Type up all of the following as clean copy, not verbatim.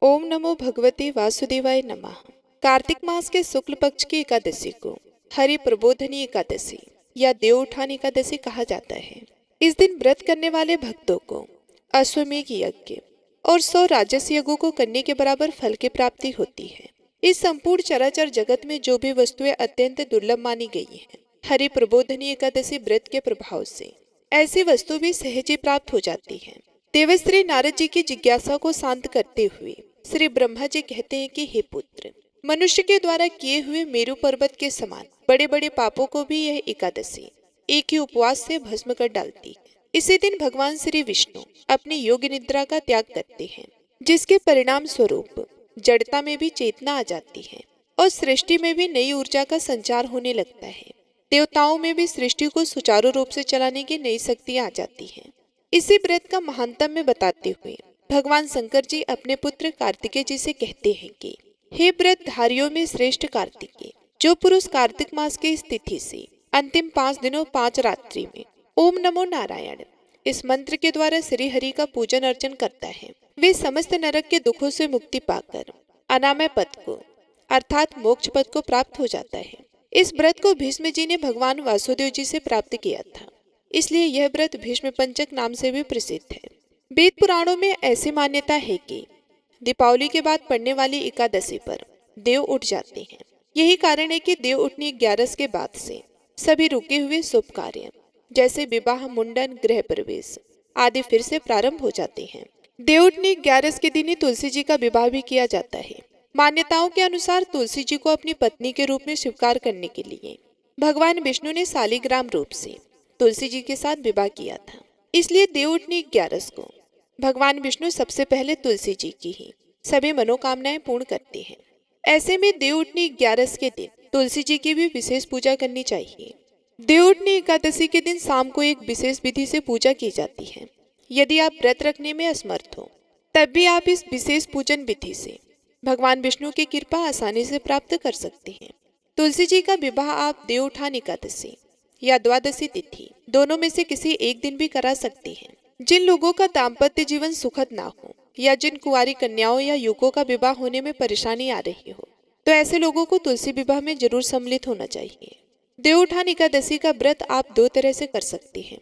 ओम नमो भगवते वासुदेवाय नमः। कार्तिक मास के शुक्ल पक्ष की एकादशी को हरि प्रबोधनी एकादशी या देव उठान एकादशी कहा जाता है। इस दिन व्रत करने वाले भक्तों को अश्वमेघ यज्ञ और 100 राजस यज्ञों को करने के बराबर फल की प्राप्ति होती है। इस संपूर्ण चराचर जगत में जो भी वस्तुएं अत्यंत दुर्लभ मानी गई हैं, हरि प्रबोधनी एकादशी व्रत के प्रभाव से ऐसी वस्तु भी सहज ही प्राप्त हो जाती है। देवश्री नारद जी की जिज्ञासा को शांत करते हुए श्री ब्रह्मा जी कहते हैं कि हे पुत्र, मनुष्य के द्वारा किए हुए मेरु पर्वत के समान बड़े बड़े पापों को भी यह एकादशी एक ही उपवास से भस्म कर डालती है। इसी दिन भगवान श्री विष्णु अपनी योग निद्रा का त्याग करते हैं, जिसके परिणाम स्वरूप जड़ता में भी चेतना आ जाती है और सृष्टि में भी नई ऊर्जा का संचार होने लगता है। देवताओं में भी सृष्टि को सुचारू रूप से चलाने की नई शक्तियां आ जाती हैं। इसी व्रत का महानतम बताते हुए भगवान शंकर जी अपने पुत्र कार्तिकेय जी से कहते हैं कि हे व्रत धारियों में श्रेष्ठ कार्तिकेय, जो पुरुष कार्तिक मास की इस तिथि से अंतिम 5 दिनों 5 रात्रि में ओम नमो नारायण इस मंत्र के द्वारा श्री हरि का पूजन अर्चन करता है, वे समस्त नरक के दुखों से मुक्ति पाकर अनामय पद को अर्थात मोक्ष पद को प्राप्त हो जाता है। इस व्रत को भीष्म जी ने भगवान वासुदेव जी से प्राप्त किया था, इसलिए यह व्रत भीष्म पंचक नाम से भी प्रसिद्ध है। वेद पुराणों में ऐसी मान्यता है कि दीपावली के बाद पड़ने वाली एकादशी पर देव उठ जाते हैं। यही कारण है कि देव उठनी 11 के बाद से सभी रुके हुए शुभ कार्य जैसे विवाह, मुंडन, गृह प्रवेश आदि फिर से प्रारंभ हो जाते हैं। देव उठनी 11 के दिन ही तुलसी जी का विवाह भी किया जाता है। मान्यताओं के अनुसार तुलसी जी को अपनी पत्नी के रूप में स्वीकार करने के लिए भगवान विष्णु ने शालिग्राम रूप से तुलसी जी के साथ विवाह किया था, इसलिए देव उठनी 11 को भगवान विष्णु सबसे पहले तुलसी जी की ही सभी मनोकामनाएं पूर्ण करते हैं। ऐसे में देव उठनी 11 के दिन तुलसी जी की भी विशेष पूजा करनी चाहिए। देव उठनी एकादशी के दिन शाम को एक विशेष विधि से पूजा की जाती है। यदि आप व्रत रखने में असमर्थ हो तब भी आप इस विशेष पूजन विधि से भगवान विष्णु की कृपा आसानी से प्राप्त कर सकते हैं। तुलसी जी का विवाह आप देव उठान एकादशी या द्वादशी तिथि दोनों में से किसी एक दिन भी करा सकते हैं। जिन लोगों का दाम्पत्य जीवन सुखद ना हो या जिन कुंवारी कन्याओं या युवकों का विवाह होने में परेशानी आ रही हो, तो ऐसे लोगों को तुलसी विवाह में जरूर सम्मिलित होना चाहिए। देव उठान एकादशी का व्रत आप 2 तरह से कर सकते हैं।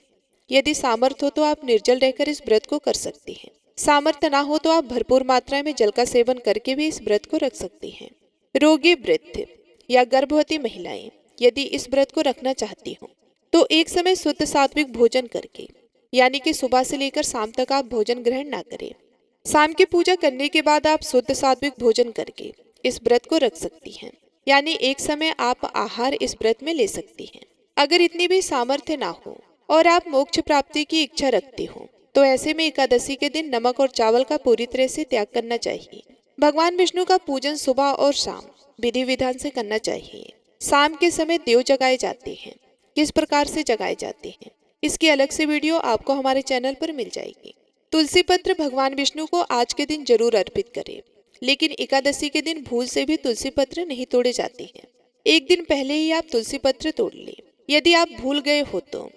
यदि सामर्थ्य हो तो आप निर्जल रहकर इस व्रत को कर सकते हैं। सामर्थ्य ना हो तो आप भरपूर मात्रा में जल का सेवन करके भी इस व्रत को रख सकते हैं। रोगी, वृद्ध या गर्भवती महिलाएं यदि इस व्रत को रखना चाहती हो तो एक समय शुद्ध सात्विक भोजन करके, यानी कि सुबह से लेकर शाम तक आप भोजन ग्रहण ना करें। शाम की पूजा करने के बाद आप शुद्ध सात्विक भोजन करके इस व्रत को रख सकती हैं, यानी एक समय आप आहार इस व्रत में ले सकती हैं। अगर इतनी भी सामर्थ्य ना हो और आप मोक्ष प्राप्ति की इच्छा रखते हो तो ऐसे में एकादशी के दिन नमक और चावल का पूरी तरह से त्याग करना चाहिए। भगवान विष्णु का पूजन सुबह और शाम विधि विधान से करना चाहिए। शाम के समय देव जगाए जाते हैं। किस प्रकार से जगाए जाते हैं इसकी अलग से वीडियो आपको हमारे चैनल पर मिल जाएगी। तुलसी पत्र भगवान विष्णु को आज के दिन जरूर अर्पित करें, लेकिन एकादशी के दिन भूल से भी तुलसी पत्र नहीं तोड़े जाते हैं। एक दिन पहले ही आप तुलसी पत्र तोड़ लें। यदि आप भूल गए हो तो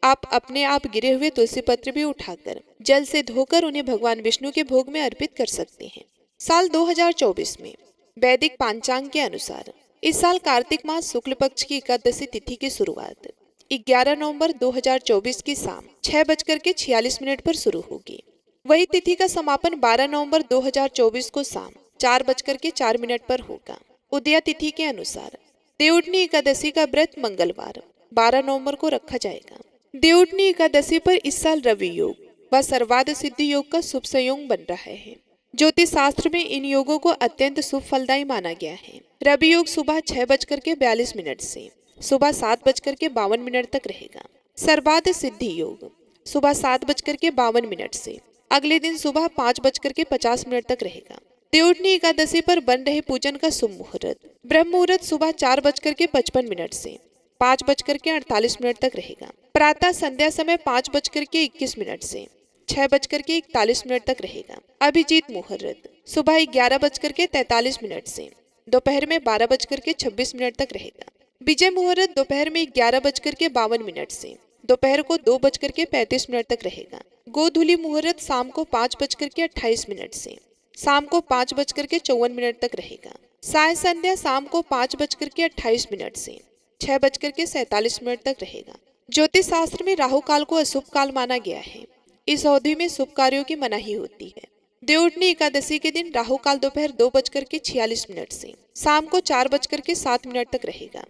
आप अपने आप गिरे हुए तुलसी पत्र भी उठाकर जल से धोकर उन्हें भगवान विष्णु के भोग में अर्पित कर सकते हैं। साल 2024 में वैदिक पांचांग के अनुसार इस साल कार्तिक मास शुक्ल पक्ष की एकादशी तिथि की शुरुआत 11 नवंबर 2024 की शाम 6:46 पर शुरू होगी। वही तिथि का समापन 12 नवंबर 2024 को शाम 4:04 पर होगा। उदया तिथि के अनुसार देवउठनी एकादशी का व्रत मंगलवार 12 नवंबर को रखा जाएगा। देवउठनी एकादशी पर इस साल रवि योग व सर्वाद सिद्धि योग का शुभ संयोग बन रहा है। ज्योतिष शास्त्र में इन योगों को अत्यंत शुभ फलदायी माना गया है। रवि योग सुबह 6:42 से सुबह 7:52 तक रहेगा। सर्वाद सिद्धि योग सुबह 7:52 से अगले दिन सुबह 5:50 तक रहेगा। देवउठनी एकादशी पर बन रहे पूजन का शुभ मुहूर्त ब्रह्म मुहूर्त सुबह 4:55 से 5:48 तक रहेगा। प्रातः संध्या समय 5:21 से 6:41 तक रहेगा। अभिजीत मुहूर्त सुबह 11:43 से दोपहर में 12:26 तक रहेगा। विजय मुहूर्त दोपहर में 11:52 से दोपहर को 2:35 तक रहेगा। गोधूली मुहूर्त शाम को 5:28 से शाम को 5:54 तक रहेगा। साय संध्या शाम को 5:28 से 6:47 तक रहेगा। ज्योतिष शास्त्र में राहु काल को अशुभ काल माना गया है। इस अवधि में शुभ कार्यों की मनाही होती है। देवउठनी एकादशी के दिन राहु काल दोपहर 2:46 से शाम को 4:07 तक रहेगा।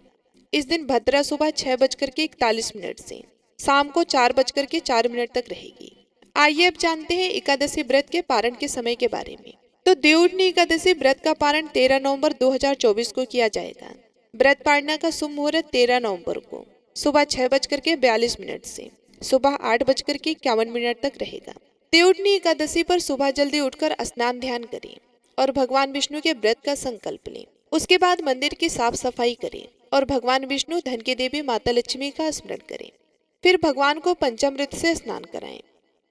इस दिन भद्रा सुबह 6:41 से शाम को 4:04 तक रहेगी। आइए अब जानते हैं एकादशी व्रत के पारण के समय के बारे में। तो देवउठनी एकादशी व्रत का पारण 13 नवंबर 2024 को किया जाएगा। व्रत पाड़ना का शुभ मुहूर्त 13 नवंबर को सुबह 6:42 से सुबह 8:51 तक रहेगा। देवउठनी एकादशी पर सुबह जल्दी उठकर स्नान ध्यान करें और भगवान विष्णु के व्रत का संकल्प लें। उसके बाद मंदिर की साफ सफाई करें और भगवान विष्णु धन की देवी माता लक्ष्मी का स्मरण करें। फिर भगवान को पंचामृत से स्नान कराएं,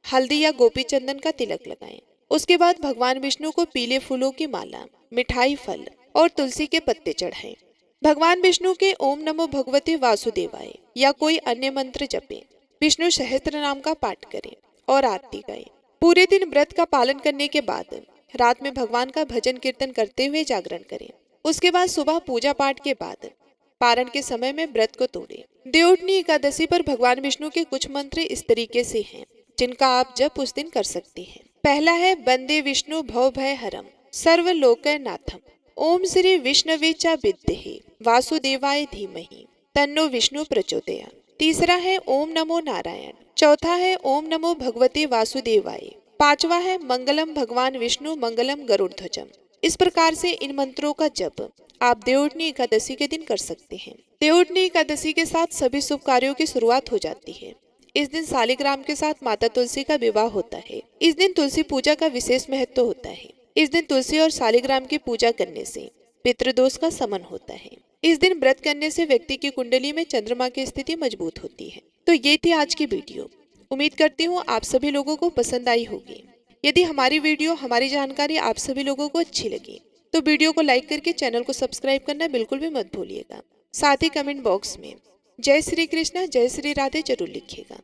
हल्दी या गोपी चंदन का तिलक लगाएं। उसके बाद भगवान विष्णु को पीले फूलों की माला, मिठाई, फल और तुलसी के पत्ते चढ़ाएं। भगवान विष्णु के ओम नमो भगवते वासुदेवाय या कोई अन्य मंत्र जपें। विष्णु सहस्त्र नाम का पाठ करें और आरती गाएं। पूरे दिन व्रत का पालन करने के बाद रात में भगवान का भजन कीर्तन करते हुए जागरण करें। उसके बाद सुबह पूजा पाठ के बाद पारण के समय में व्रत को तोड़ें। देवउठनी एकादशी पर भगवान विष्णु के कुछ मंत्र इस तरीके से हैं जिनका आप जप उस दिन कर सकते हैं। पहला है वंदे विष्णु भव भय हरम सर्वलोकनाथम ओम श्री विष्णवे च विद्महे वासुदेवाय धीमहि तन्नो विष्णु प्रचोदयात्। तीसरा है ओम नमो नारायण। चौथा है ओम नमो भगवते वासुदेवाय। पांचवा है मंगलम भगवान विष्णु मंगलम गरुड़ध्वजम। इस प्रकार से इन मंत्रों का जप आप देवउठनी एकादशी के दिन कर सकते हैं। देवउठनी एकादशी के साथ सभी शुभ कार्यों की शुरुआत हो जाती है। इस दिन शालिग्राम के साथ माता तुलसी का विवाह होता है। इस दिन तुलसी पूजा का विशेष महत्व होता है। इस दिन तुलसी और शालिग्राम की पूजा करने से पितृदोष का शमन होता है। इस दिन व्रत करने से व्यक्ति की कुंडली में चंद्रमा की स्थिति मजबूत होती है। तो ये थी आज की वीडियो। उम्मीद करती हूँ आप सभी लोगों को पसंद आई होगी। यदि हमारी वीडियो, हमारी जानकारी आप सभी लोगों को अच्छी लगी तो वीडियो को लाइक करके चैनल को सब्सक्राइब करना बिल्कुल भी मत भूलिएगा। साथ ही कमेंट बॉक्स में जय श्री कृष्णा, जय श्री राधे जरूर लिखिएगा।